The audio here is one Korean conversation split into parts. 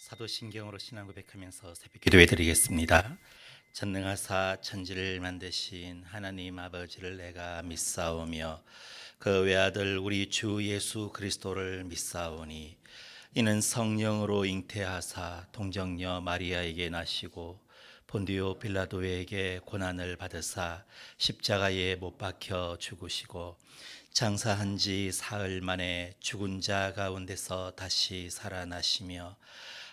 사도신경으로 신앙 고백하면서 새벽 기도해 드리겠습니다. 전능하사 천지를 만드신 하나님 아버지를 내가 믿사오며 그 외아들 우리 주 예수 그리스도를 믿사오니 이는 성령으로 잉태하사 동정녀 마리아에게 나시고 본디오 빌라도에게 고난을 받으사 십자가에 못 박혀 죽으시고 장사한 지 사흘 만에 죽은 자 가운데서 다시 살아나시며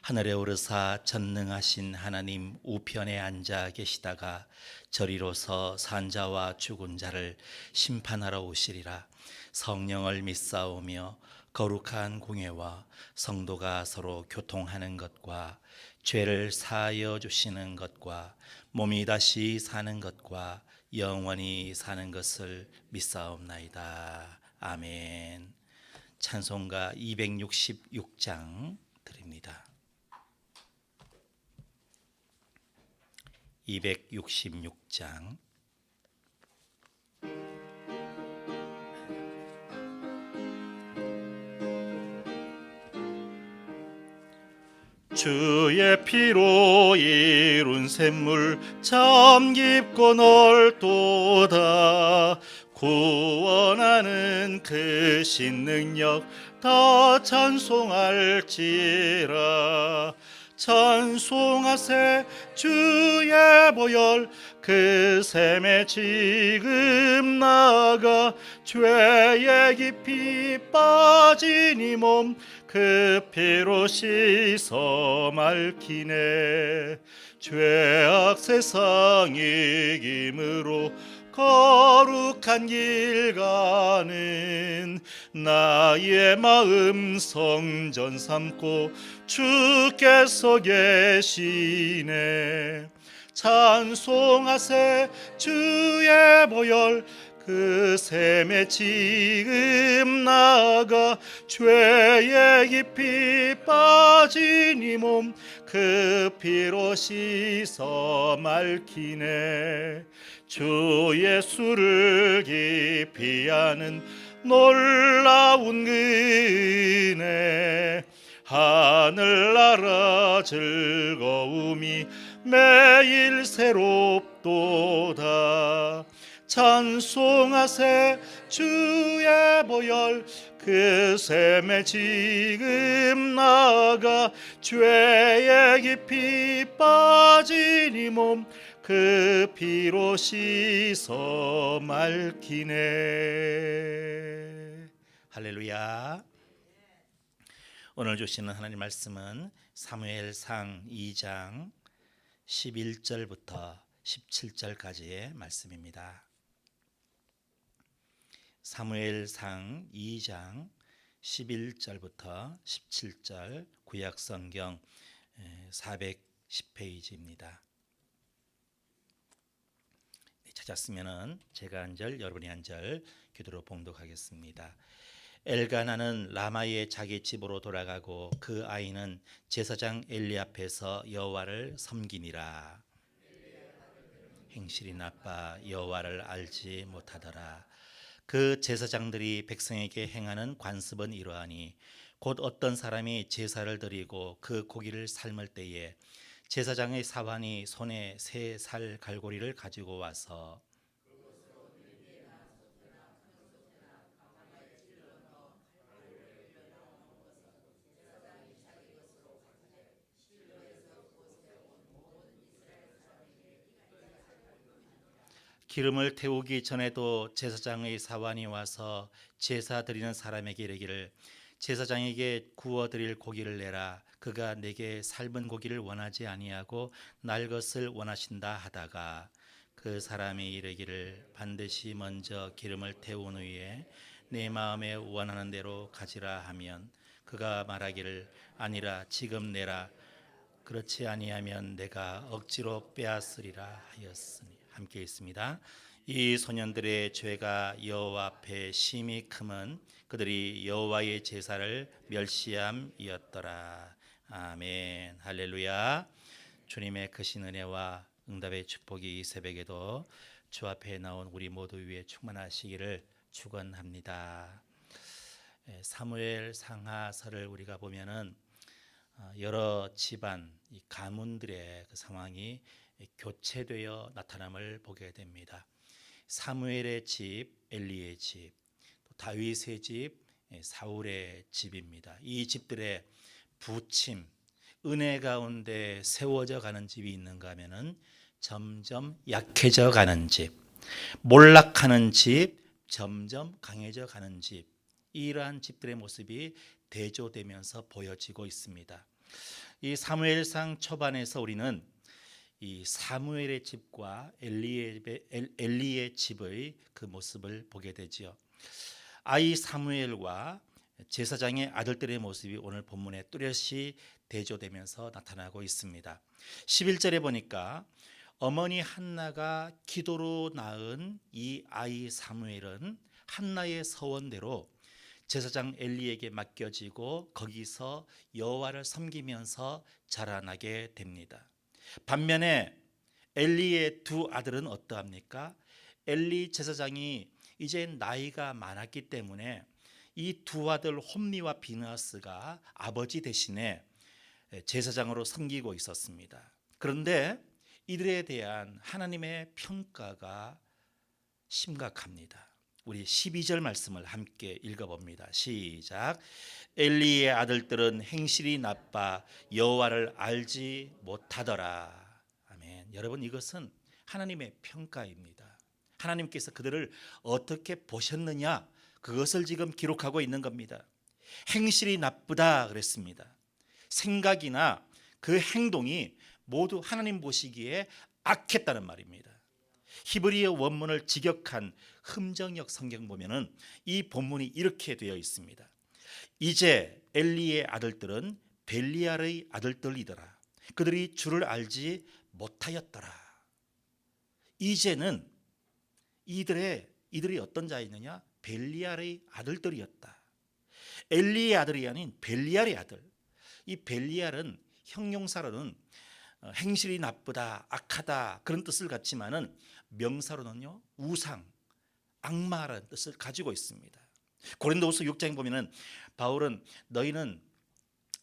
하늘에 오르사 전능하신 하나님 우편에 앉아 계시다가 저리로서 산자와 죽은 자를 심판하러 오시리라. 성령을 믿사오며 거룩한 공예와 성도가 서로 교통하는 것과 죄를 사하여 주시는 것과 몸이 다시 사는 것과 영원히 사는 것을 믿사옵나이다. 아멘. 찬송가 266장 드립니다. 266장. 주의 피로 이룬 샘물 참 깊고 넓도다. 구원하는 그 신능력 더 찬송할지라. 찬송하세 주의 보혈 그 샘에 지금 나가 죄에 깊이 빠진 이 몸 그 피로 씻어 맑히네. 죄악 세상 이김으로 거룩한 길 가는 나의 마음 성전 삼고 주께서 계시네. 찬송하세 주의 보혈 그 샘에 지금 나가 죄에 깊이 빠진 이 몸 그 피로 씻어 맑히네. 주 예수를 깊이 아는 놀라운 은혜 하늘나라 즐거움이 매일 새롭도다. 찬송하세 주의 보혈 그 샘에 지금 나가 죄에 깊이 빠진 이 몸 그 피로 씻어 맑히네. 할렐루야. 오늘 주시는 하나님 말씀은 사무엘상 2장 11절부터 17절까지의 말씀입니다. 사무엘상 2장 11절부터 17절 구약성경 410페이지입니다. 찾았으면 제가 한 절 여러분이 한 절 기도로 봉독하겠습니다. 엘가나는 라마의 자기 집으로 돌아가고 그 아이는 제사장 엘리 앞에서 여호와를 섬기니라. 행실이 나빠 여호와를 알지 못하더라. 그 제사장들이 백성에게 행하는 관습은 이러하니 곧 어떤 사람이 제사를 드리고 그 고기를 삶을 때에 제사장의 사환이 손에 새 살 갈고리를 가지고 와서 기름을 태우기 전에도 제사장의 사환이 와서 제사 드리는 사람에게 이르기를 제사장에게 구워 드릴 고기를 내라. 그가 내게 삶은 고기를 원하지 아니하고 날 것을 원하신다 하다가 그 사람이 이르기를 반드시 먼저 기름을 태운 후에 내 마음에 원하는 대로 가지라 하면 그가 말하기를 아니라 지금 내라. 그렇지 아니하면 내가 억지로 빼앗으리라 하였으니. 함께 있습니다. 이 소년들의 죄가 여호와 앞에 심히 크면 그들이 여호와의 제사를 멸시함이었더라. 아멘. 할렐루야. 주님의 크신 은혜와 응답의 축복이 이 새벽에도 주 앞에 나온 우리 모두 위에 충만하시기를 축원합니다. 사무엘 상하서를 우리가 보면은 여러 집안 이 가문들의 그 상황이 교체되어 나타남을 보게 됩니다. 사무엘의 집, 엘리의 집, 또 다윗의 집, 사울의 집입니다. 이 집들의 부침, 은혜 가운데 세워져 가는 집이 있는가 하면은 점점 약해져 가는 집, 몰락하는 집, 점점 강해져 가는 집, 이러한 집들의 모습이 대조되면서 보여지고 있습니다. 이 사무엘상 초반에서 우리는 이 사무엘의 집과 엘리의 집의 그 모습을 보게 되지요. 아이 사무엘과 제사장의 아들들의 모습이 오늘 본문에 뚜렷이 대조되면서 나타나고 있습니다. 11절에 보니까 어머니 한나가 기도로 낳은 이 아이 사무엘은 한나의 서원대로 제사장 엘리에게 맡겨지고 거기서 여호와를 섬기면서 자라나게 됩니다. 반면에 엘리의 두 아들은 어떠합니까? 엘리 제사장이 이제 나이가 많았기 때문에 이 두 아들 홈리와 비느하스가 아버지 대신에 제사장으로 섬기고 있었습니다. 그런데 이들에 대한 하나님의 평가가 심각합니다. 우리 12절 말씀을 함께 읽어봅니다. 시작. 엘리의 아들들은 행실이 나빠 여호와를 알지 못하더라. 아멘. 여러분, 이것은 하나님의 평가입니다. 하나님께서 그들을 어떻게 보셨느냐, 그것을 지금 기록하고 있는 겁니다. 행실이 나쁘다 그랬습니다. 생각이나 그 행동이 모두 하나님 보시기에 악했다는 말입니다. 히브리어 원문을 직역한 흠정역 성경 보면은 이 본문이 이렇게 되어 있습니다. 이제 엘리의 아들들은 벨리알의 아들들이더라. 그들이 주를 알지 못하였더라. 이제는 이들이 어떤 자였느냐? 벨리알의 아들들이었다. 엘리의 아들이 아닌 벨리알의 아들. 이 벨리알은 형용사로는 행실이 나쁘다, 악하다 그런 뜻을 갖지만은 명사로는요 우상, 악마라는 뜻을 가지고 있습니다. 고린도후서 6장에 보면은 바울은 너희는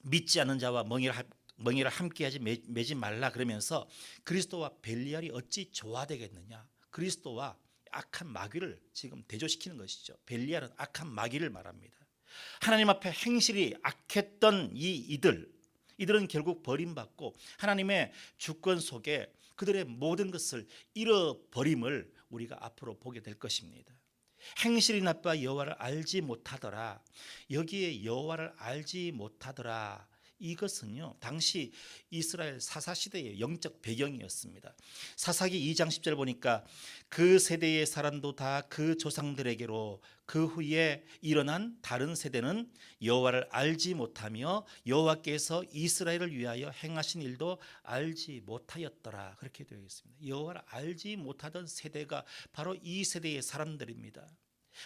믿지 않는 자와 멍에를 함께하지 매지 말라 그러면서 그리스도와 벨리알이 어찌 조화되겠느냐, 그리스도와 악한 마귀를 지금 대조시키는 것이죠. 벨리알은 악한 마귀를 말합니다. 하나님 앞에 행실이 악했던 이들은 결국 버림받고 하나님의 주권 속에 그들의 모든 것을 잃어버림을 우리가 앞으로 보게 될 것입니다. 행실이 나빠 여호와를 알지 못하더라. 여기에 여호와를 알지 못하더라, 이것은요 당시 이스라엘 사사시대의 영적 배경이었습니다. 사사기 2장 10절 보니까 그 세대의 사람도 다 그 조상들에게로 그 후에 일어난 다른 세대는 여호와를 알지 못하며 여호와께서 이스라엘을 위하여 행하신 일도 알지 못하였더라, 그렇게 되어 있습니다. 여호와를 알지 못하던 세대가 바로 이 세대의 사람들입니다.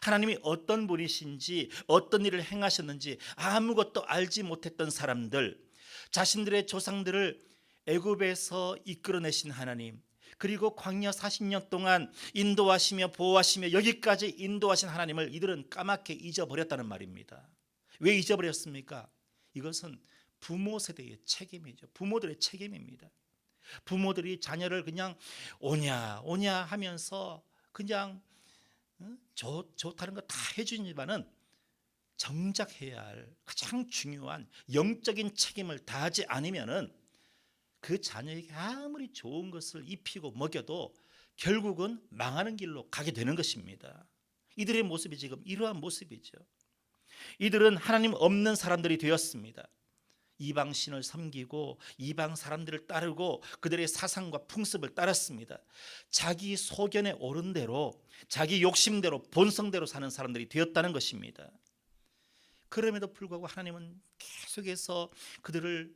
하나님이 어떤 분이신지 어떤 일을 행하셨는지 아무것도 알지 못했던 사람들, 자신들의 조상들을 애굽에서 이끌어내신 하나님, 그리고 광야 40년 동안 인도하시며 보호하시며 여기까지 인도하신 하나님을 이들은 까맣게 잊어버렸다는 말입니다. 왜 잊어버렸습니까? 이것은 부모 세대의 책임이죠. 부모들의 책임입니다. 부모들이 자녀를 그냥 오냐 하면서 그냥 좋다는 거 다 해주지만은 정작 해야 할 가장 중요한 영적인 책임을 다하지 않으면은 그 자녀에게 아무리 좋은 것을 입히고 먹여도 결국은 망하는 길로 가게 되는 것입니다. 이들의 모습이 지금 이러한 모습이죠. 이들은 하나님 없는 사람들이 되었습니다. 이방 신을 섬기고 이방 사람들을 따르고 그들의 사상과 풍습을 따랐습니다. 자기 소견에 오른 대로 자기 욕심대로 본성대로 사는 사람들이 되었다는 것입니다. 그럼에도 불구하고 하나님은 계속해서 그들을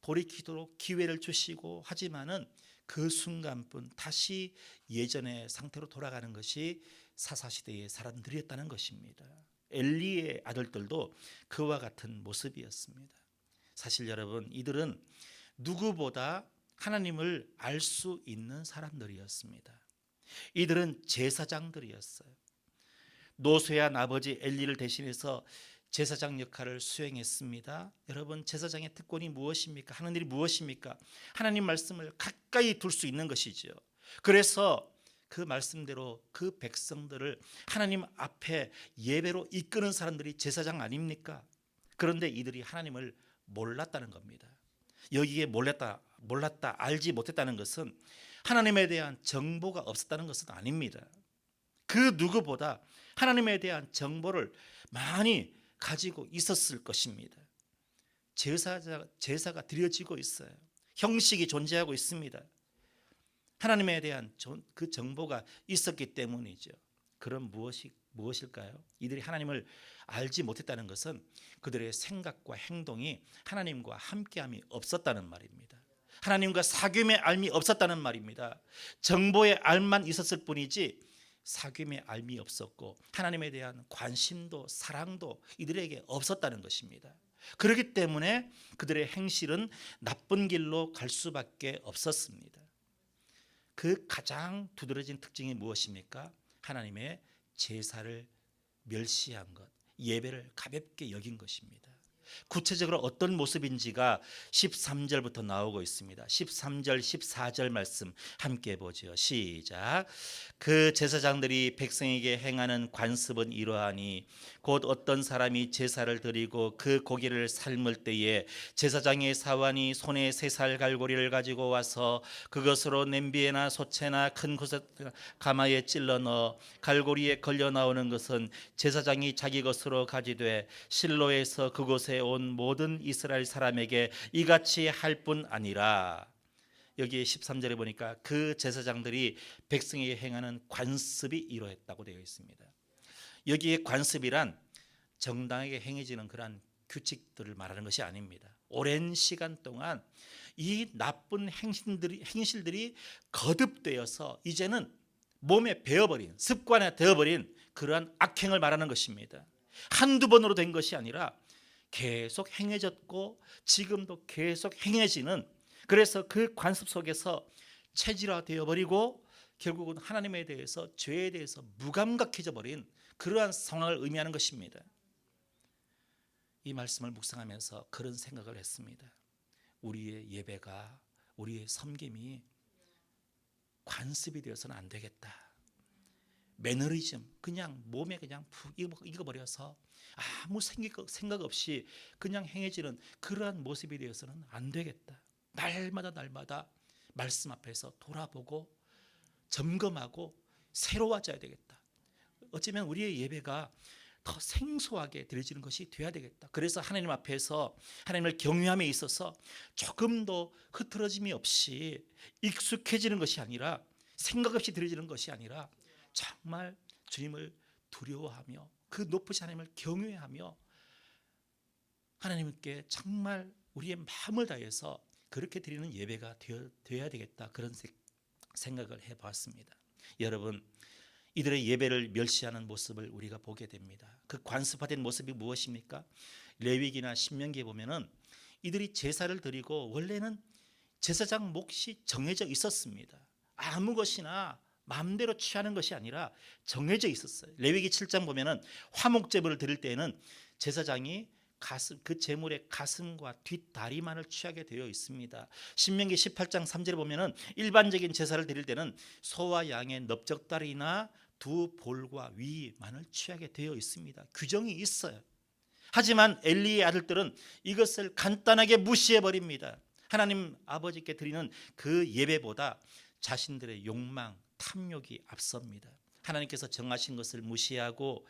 돌이키도록 기회를 주시고 하지만은 그 순간뿐 다시 예전의 상태로 돌아가는 것이 사사시대의 사람들이었다는 것입니다. 엘리의 아들들도 그와 같은 모습이었습니다. 사실 여러분, 이들은 누구보다 하나님을 알 수 있는 사람들이었습니다. 이들은 제사장들이었어요. 노쇠한 아버지 엘리를 대신해서 제사장 역할을 수행했습니다. 여러분, 제사장의 특권이 무엇입니까? 하는 일이 무엇입니까? 하나님 말씀을 가까이 둘 수 있는 것이죠. 그래서 그 말씀대로 그 백성들을 하나님 앞에 예배로 이끄는 사람들이 제사장 아닙니까? 그런데 이들이 하나님을 몰랐다는 겁니다. 여기에 몰랐다, 알지 못했다는 것은 하나님에 대한 정보가 없었다는 것은 아닙니다. 그 누구보다 하나님에 대한 정보를 많이 가지고 있었을 것입니다. 제사가 드려지고 있어요. 형식이 존재하고 있습니다. 하나님에 대한 그 정보가 있었기 때문이죠. 그럼 무엇일까요? 이들이 하나님을 알지 못했다는 것은 그들의 생각과 행동이 하나님과 함께함이 없었다는 말입니다. 하나님과 사귐의 알미 없었다는 말입니다. 정보의 알만 있었을 뿐이지 사귐의 알미 없었고 하나님에 대한 관심도 사랑도 이들에게 없었다는 것입니다. 그렇기 때문에 그들의 행실은 나쁜 길로 갈 수밖에 없었습니다. 그 가장 두드러진 특징이 무엇입니까? 하나님의 제사를 멸시한 것, 예배를 가볍게 여긴 것입니다. 구체적으로 어떤 모습인지가 13절부터 나오고 있습니다. 13절 14절 말씀 함께 보죠. 시작. 그 제사장들이 백성에게 행하는 관습은 이러하니 곧 어떤 사람이 제사를 드리고 그 고기를 삶을 때에 제사장의 사환이 손에 세 살 갈고리를 가지고 와서 그것으로 냄비에나 솥에나 큰 가마에 찔러 넣어 갈고리에 걸려 나오는 것은 제사장이 자기 것으로 가지되 실로에서 그곳에 온 모든 이스라엘 사람에게 이같이 할 뿐 아니라, 여기 13절에 보니까 그 제사장들이 백성에게 행하는 관습이 이러했다고 되어 있습니다. 여기에 관습이란 정당하게 행해지는 그러한 규칙들을 말하는 것이 아닙니다. 오랜 시간 동안 이 나쁜 행실들이 거듭되어서 이제는 몸에 배어버린, 습관화 되어버린 그러한 악행을 말하는 것입니다. 한두 번으로 된 것이 아니라 계속 행해졌고 지금도 계속 행해지는, 그래서 그 관습 속에서 체질화되어 버리고 결국은 하나님에 대해서, 죄에 대해서 무감각해져 버린 그러한 상황을 의미하는 것입니다. 이 말씀을 묵상하면서 그런 생각을 했습니다. 우리의 예배가, 우리의 섬김이 관습이 되어서는 안 되겠다. 매너리즘, 그냥 몸에 그냥 푹 익어버려서 아무 생각 없이 그냥 행해지는 그러한 모습이 되어서는 안 되겠다. 날마다 말씀 앞에서 돌아보고 점검하고 새로워져야 되겠다. 어쩌면 우리의 예배가 더 생소하게 드려지는 것이 되어야 되겠다. 그래서 하나님 앞에서 하나님을 경외함에 있어서 조금도 흐트러짐이 없이 익숙해지는 것이 아니라, 생각 없이 드려지는 것이 아니라 정말 주님을 두려워하며 그 높으신 하나님을 경외하며 하나님께 정말 우리의 마음을 다해서 그렇게 드리는 예배가 되어야 되겠다. 그런 생각을 해봤습니다. 여러분, 이들의 예배를 멸시하는 모습을 우리가 보게 됩니다. 그 관습화된 모습이 무엇입니까? 레위기나 신명기에 보면은 이들이 제사를 드리고 원래는 제사장 몫이 정해져 있었습니다. 아무 것이나 마음대로 취하는 것이 아니라 정해져 있었어요. 레위기 7장 보면은 화목제물을 드릴 때에는 제사장이 그 제물의 가슴과 뒷다리만을 취하게 되어 있습니다. 신명기 18장 3절에 보면은 일반적인 제사를 드릴 때는 소와 양의 넓적다리나 두 볼과 위만을 취하게 되어 있습니다. 규정이 있어요. 하지만 엘리의 아들들은 이것을 간단하게 무시해 버립니다. 하나님 아버지께 드리는 그 예배보다 자신들의 욕망, 탐욕이 앞섭니다. 하나님께서 정하신 것을 무시하고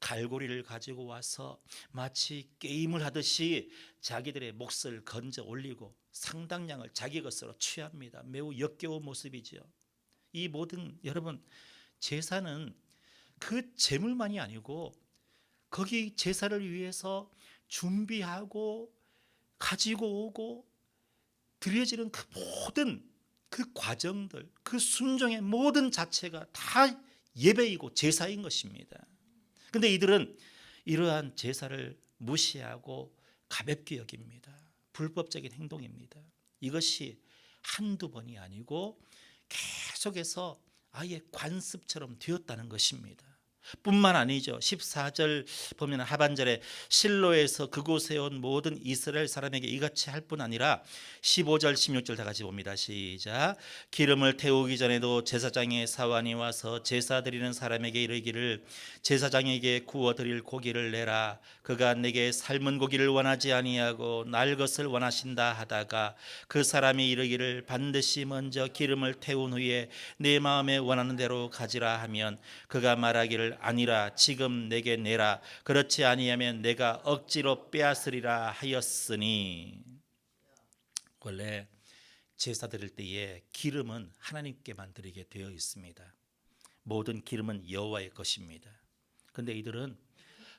갈고리를 가지고 와서 마치 게임을 하듯이 자기들의 몫을 건져 올리고 상당량을 자기 것으로 취합니다. 매우 역겨운 모습이지요. 이 모든, 여러분, 제사는 그 제물만이 아니고 거기 제사를 위해서 준비하고 가지고 오고 드려지는 그 모든 그 과정들, 그 순종의 모든 자체가 다 예배이고 제사인 것입니다. 그런데 이들은 이러한 제사를 무시하고 가볍게 여깁니다. 불법적인 행동입니다. 이것이 한두 번이 아니고 계속해서 아예 관습처럼 되었다는 것입니다. 뿐만 아니죠. 14절 보면 하반절에 실로에서 그곳에 온 모든 이스라엘 사람에게 이같이 할 뿐 아니라 15절 16절 다 같이 봅니다. 시작. 기름을 태우기 전에도 제사장의 사환이 와서 제사 드리는 사람에게 이르기를 제사장에게 구워 드릴 고기를 내라. 그가 내게 삶은 고기를 원하지 아니하고 날 것을 원하신다 하다가 그 사람이 이르기를 반드시 먼저 기름을 태운 후에 내 마음에 원하는 대로 가지라 하면 그가 말하기를 아니라 지금 내게 내라. 그렇지 아니하면 내가 억지로 빼앗으리라 하였으니. 원래 제사 드릴 때에 기름은 하나님께만 드리게 되어 있습니다. 모든 기름은 여호와의 것입니다. 그런데 이들은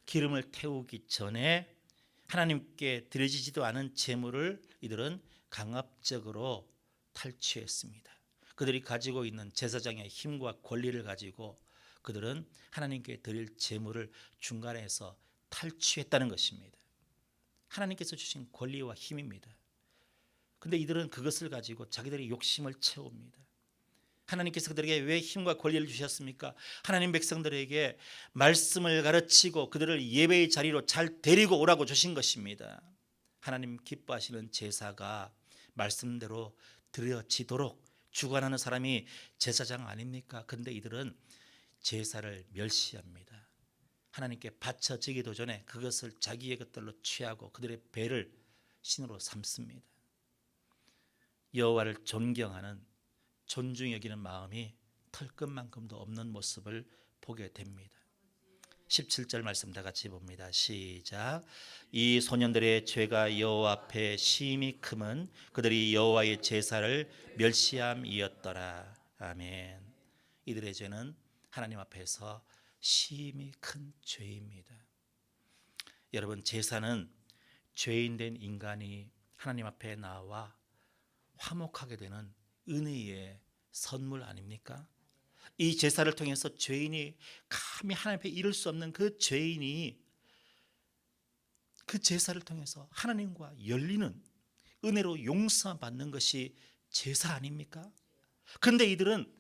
기름을 태우기 전에 하나님께 드려지지도 않은 제물을 이들은 강압적으로 탈취했습니다. 그들이 가지고 있는 제사장의 힘과 권리를 가지고 그들은 하나님께 드릴 제물을 중간에서 탈취했다는 것입니다. 하나님께서 주신 권리와 힘입니다. 그런데 이들은 그것을 가지고 자기들의 욕심을 채웁니다. 하나님께서 그들에게 왜 힘과 권리를 주셨습니까? 하나님 백성들에게 말씀을 가르치고 그들을 예배의 자리로 잘 데리고 오라고 주신 것입니다. 하나님 기뻐하시는 제사가 말씀대로 드려지도록 주관하는 사람이 제사장 아닙니까? 그런데 이들은 제사를 멸시합니다. 하나님께 바쳐지기도 전에 그것을 자기의 것들로 취하고 그들의 배를 신으로 삼습니다. 여호와를 존경하는 존중히 여기는 마음이 털끝만큼도 없는 모습을 보게 됩니다. 17절 말씀 다 같이 봅니다. 시작. 이 소년들의 죄가 여호와 앞에 심히 크면 그들이 여호와의 제사를 멸시함이었더라. 아멘. 이들의 죄는 하나님 앞에서 심히 큰 죄입니다. 여러분, 제사는 죄인된 인간이 하나님 앞에 나와 화목하게 되는 은혜의 선물 아닙니까? 이 제사를 통해서 죄인이 감히 하나님 앞에 이룰 수 없는 그 죄인이 그 제사를 통해서 하나님과 열리는 은혜로 용서받는 것이 제사 아닙니까? 그런데 이들은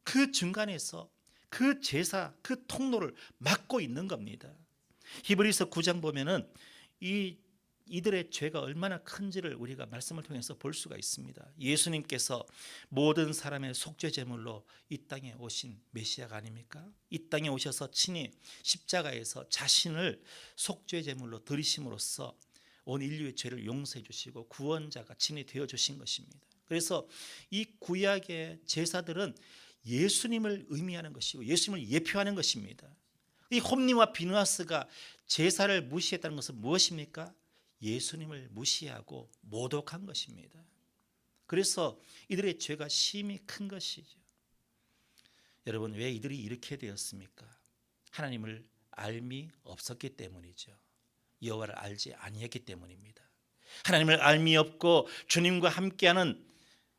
그 중간에서 그 제사, 그 통로를 막고 있는 겁니다. 히브리서 9장 보면은 이들의 죄가 얼마나 큰지를 우리가 말씀을 통해서 볼 수가 있습니다. 예수님께서 모든 사람의 속죄 제물로 이 땅에 오신 메시아가 아닙니까? 이 땅에 오셔서 친히 십자가에서 자신을 속죄 제물로 드리심으로써 온 인류의 죄를 용서해 주시고 구원자가 친히 되어 주신 것입니다. 그래서 이 구약의 제사들은 예수님을 의미하는 것이고 예수님을 예표하는 것입니다. 이 홈리와 비누아스가 제사를 무시했다는 것은 무엇입니까? 예수님을 무시하고 모독한 것입니다. 그래서 이들의 죄가 심히 큰 것이죠. 여러분, 왜 이들이 이렇게 되었습니까? 하나님을 알미 없었기 때문이죠. 여호와를 알지 아니했기 때문입니다. 하나님을 알미 없고 주님과 함께하는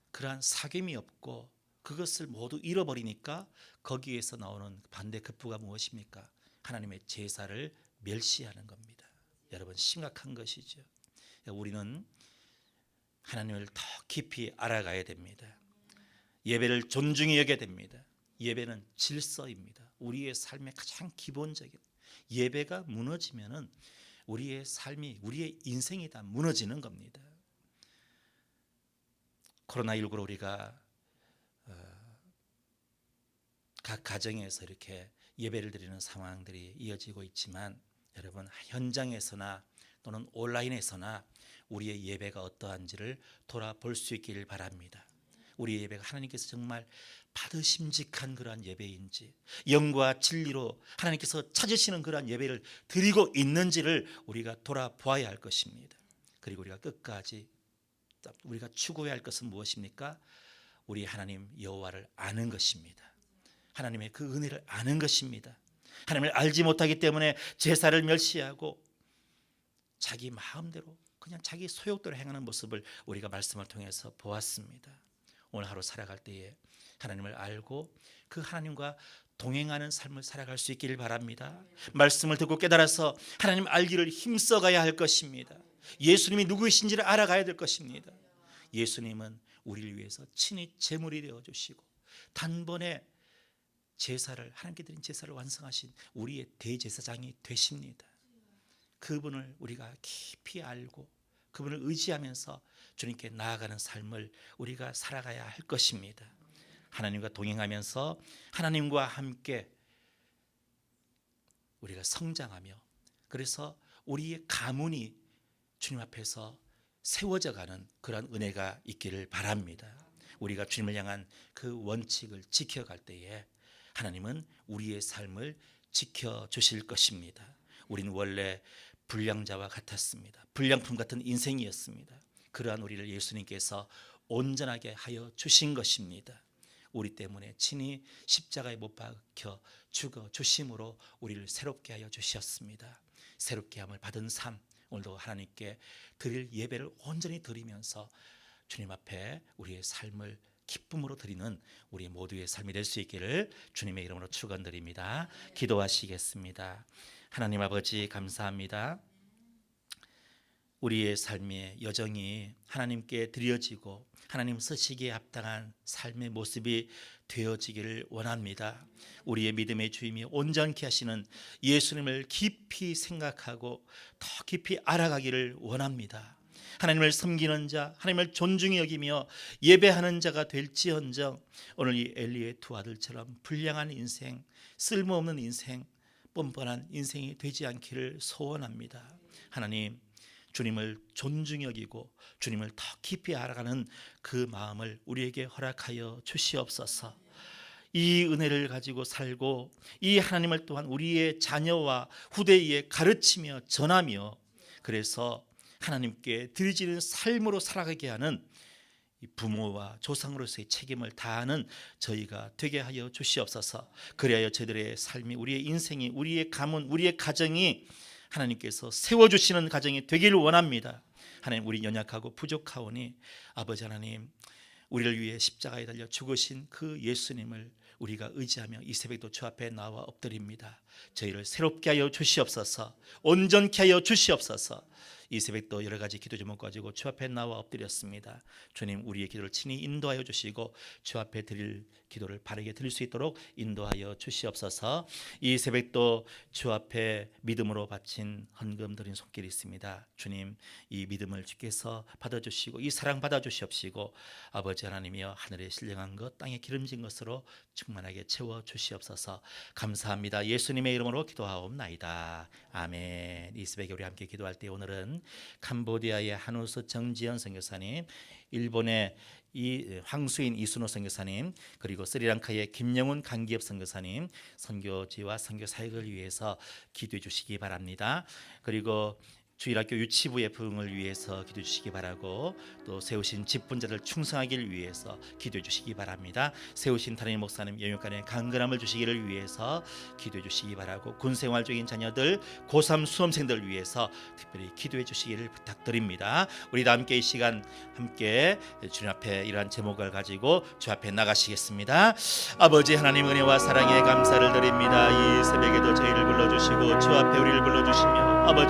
그러한 사귐이 없고 그것을 모두 잃어버리니까 거기에서 나오는 반대급부가 무엇입니까? 하나님의 제사를 멸시하는 겁니다. 여러분, 심각한 것이죠. 우리는 하나님을 더 깊이 알아가야 됩니다. 예배를 존중히 여겨야 됩니다. 예배는 질서입니다. 우리의 삶의 가장 기본적인 예배가 무너지면은 우리의 삶이 우리의 인생이 다 무너지는 겁니다. 코로나19로 우리가 각 가정에서 이렇게 예배를 드리는 상황들이 이어지고 있지만 여러분, 현장에서나 또는 온라인에서나 우리의 예배가 어떠한지를 돌아볼 수 있기를 바랍니다. 우리의 예배가 하나님께서 정말 받으심직한 그러한 예배인지, 영과 진리로 하나님께서 찾으시는 그러한 예배를 드리고 있는지를 우리가 돌아보아야 할 것입니다. 그리고 우리가 끝까지 우리가 추구해야 할 것은 무엇입니까? 우리 하나님 여호와를 아는 것입니다. 하나님의 그 은혜를 아는 것입니다. 하나님을 알지 못하기 때문에 제사를 멸시하고 자기 마음대로 그냥 자기 소욕대로 행하는 모습을 우리가 말씀을 통해서 보았습니다. 오늘 하루 살아갈 때에 하나님을 알고 그 하나님과 동행하는 삶을 살아갈 수 있기를 바랍니다. 말씀을 듣고 깨달아서 하나님 알기를 힘써가야 할 것입니다. 예수님이 누구이신지를 알아가야 될 것입니다. 예수님은 우리를 위해서 친히 제물이 되어주시고 단번에 제사를, 하나님께 드린 제사를 완성하신 우리의 대제사장이 되십니다. 그분을 우리가 깊이 알고 그분을 의지하면서 주님께 나아가는 삶을 우리가 살아가야 할 것입니다. 하나님과 동행하면서 하나님과 함께 우리가 성장하며, 그래서 우리의 가문이 주님 앞에서 세워져가는 그런 은혜가 있기를 바랍니다. 우리가 주님을 향한 그 원칙을 지켜갈 때에 하나님은 우리의 삶을 지켜주실 것입니다. 우리는 원래 불량자와 같았습니다. 불량품 같은 인생이었습니다. 그러한 우리를 예수님께서 온전하게 하여 주신 것입니다. 우리 때문에 친히 십자가에 못 박혀 죽어 주심으로 우리를 새롭게 하여 주셨습니다. 새롭게 함을 받은 삶, 오늘도 하나님께 드릴 예배를 온전히 드리면서 주님 앞에 우리의 삶을 기쁨으로 드리는 우리 모두의 삶이 될 수 있기를 주님의 이름으로 축원드립니다. 기도하시겠습니다. 하나님 아버지, 감사합니다. 우리의 삶의 여정이 하나님께 드려지고 하나님 쓰시기에 합당한 삶의 모습이 되어지기를 원합니다. 우리의 믿음의 주임이 온전케 하시는 예수님을 깊이 생각하고 더 깊이 알아가기를 원합니다. 하나님을 섬기는 자, 하나님을 존중히 여기며 예배하는 자가 될지언정 오늘 이 엘리의 두 아들처럼 불량한 인생, 쓸모없는 인생, 뻔뻔한 인생이 되지 않기를 소원합니다. 하나님, 주님을 존중히 여기고 주님을 더 깊이 알아가는 그 마음을 우리에게 허락하여 주시옵소서. 이 은혜를 가지고 살고 이 하나님을 또한 우리의 자녀와 후대에 가르치며 전하며, 그래서 하나님께 드리지는 삶으로 살아가게 하는 부모와 조상으로서의 책임을 다하는 저희가 되게 하여 주시옵소서. 그리하여 저희들의 삶이, 우리의 인생이, 우리의 가문, 우리의 가정이 하나님께서 세워주시는 가정이 되기를 원합니다. 하나님, 우리 연약하고 부족하오니 아버지 하나님, 우리를 위해 십자가에 달려 죽으신 그 예수님을 우리가 의지하며 이 새벽도 주 앞에 나와 엎드립니다. 저희를 새롭게 하여 주시옵소서. 온전케 하여 주시옵소서. 이 새벽도 여러 가지 기도 제목 가지고 주 앞에 나와 엎드렸습니다. 주님, 우리의 기도를 친히 인도하여 주시고 주 앞에 드릴 기도를 바르게 드릴 수 있도록 인도하여 주시옵소서. 이 새벽도 주 앞에 믿음으로 바친 헌금 드린 손길이 있습니다. 주님, 이 믿음을 주께서 받아주시고 이 사랑 받아주시옵시고 아버지 하나님이여, 하늘에 신령한 것 땅에 기름진 것으로 충만하게 채워 주시옵소서. 감사합니다. 예수님의 이름으로 기도하옵나이다. 아멘. 이 새벽에 우리 함께 기도할 때 오늘은 캄보디아의 한우스 정지연 선교사님, 일본의 황수인 이순호 선교사님, 그리고 스리랑카의 김영훈 강기엽 선교사님 선교지와 선교 사역을 위해서 기도해 주시기 바랍니다. 그리고 주일학교 유치부의 부흥을 위해서 기도해 주시기 바라고, 또 세우신 집분자들 충성하기를 위해서 기도해 주시기 바랍니다. 세우신 담임 목사님 영육간의 강건함을 주시기를 위해서 기도해 주시기 바라고, 군생활 중인 자녀들, 고3 수험생들 위해서 특별히 기도해 주시기를 부탁드립니다. 우리 다 함께 이 시간 함께 주님 앞에 이러한 제목을 가지고 주 앞에 나가시겠습니다. 아버지 하나님, 은혜와 사랑에 감사를 드립니다. 이 새벽에도 저희를 불러주시고 주 앞에 우리를 불러주시며 아버지